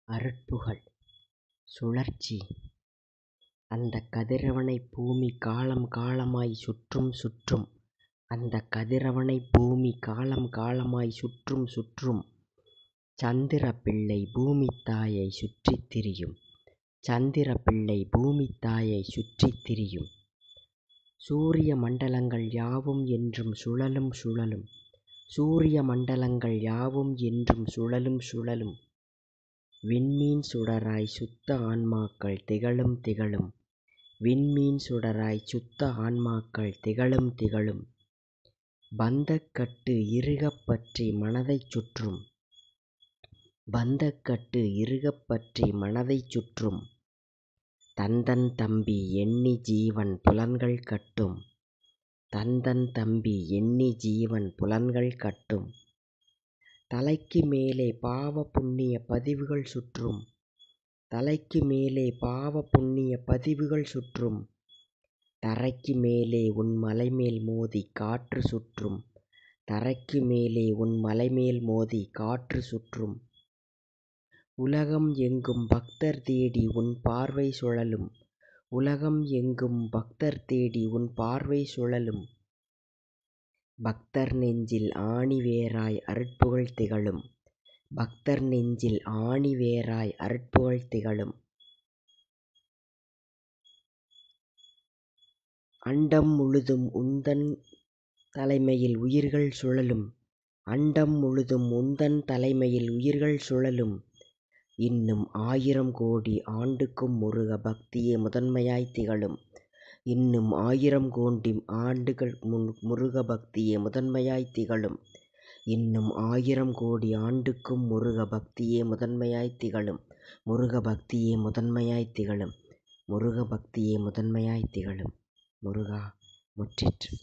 அருட்புகழ் சுழற்சி. அந்தக் கதிரவனைப் பூமி காலம் காலமாய்ச் சுற்றும் சுற்றும். அந்தக் கதிரவனைப் பூமி காலம் காலமாய்ச் சுற்றும் சுற்றும். சந்திரப்பிள்ளை பூமித்தாயைச் சுற்றித் திரியும். சந்திரப்பிள்ளை பூமித்தாயைச் சுற்றித் திரியும். சூரிய மண்டலங்கள் யாவும் என்றும் சுழலும் சுழலும். சூரிய மண்டலங்கள் யாவும் என்றும் சுழலும் சுழலும். விண்மீன் சுடராய் சுத்த ஆன்மாக்கள் திகழும் திகழும். விண்மீன் சுடராய் சுத்த ஆன்மாக்கள் திகழும் திகழும். பந்தக்கட்டு இறுகப் பற்றி மனதைச் சுற்றும். பந்தக்கட்டு இறுகப் பற்றி மனதைச் சுற்றும். தந்தன் தம்பி எண்ணி ஜீவன் புலன்கள் கட்டும். தந்தன் தம்பி எண்ணி ஜீவன் புலன்கள் கட்டும். தலைக்கு மேலே பாவ புண்ணிய பதிவுகள் சுற்றும். தலைக்கு மேலே பாவ புண்ணிய பதிவுகள் சுற்றும். தரைக்கு மேலே உன் மலைமேல் மோதி காற்று சுற்றும். தரைக்கு மேலே உன் மலைமேல் மோதி காற்று சுற்றும். உலகம் எங்கும் பக்தர் தேடி உன் பார்வை சுழலும். உலகம் எங்கும் பக்தர் தேடி உன் பார்வை சுழலும். பக்தர் நெஞ்சில் ஆணி வேராய் அருட்புகழ் திகழும். பக்தர் நெஞ்சில் ஆணி வேராய் அருட்புகழ் திகழும். அண்டம் முழுதும் உந்தன் தலைமையில் உயிர்கள் சுழலும். அண்டம் முழுதும் உந்தன் தலைமையில் உயிர்கள் சுழலும். இன்னும் 1000 கோடி ஆண்டுக்கும் முருக பக்தியே முதன்மையாய் திகழும். இன்னும் 1000 கோடி ஆண்டுகள் முருக பக்தியே முதன்மையாய் திகழும். இன்னும் 1000 கோடி ஆண்டுக்கும் முருக பக்தியே முதன்மையாய் திகழும். முருக பக்தியே முதன்மையாய் திகழும். முருக பக்தியே முதன்மையாய் திகழும். முருகா முற்றிற்று.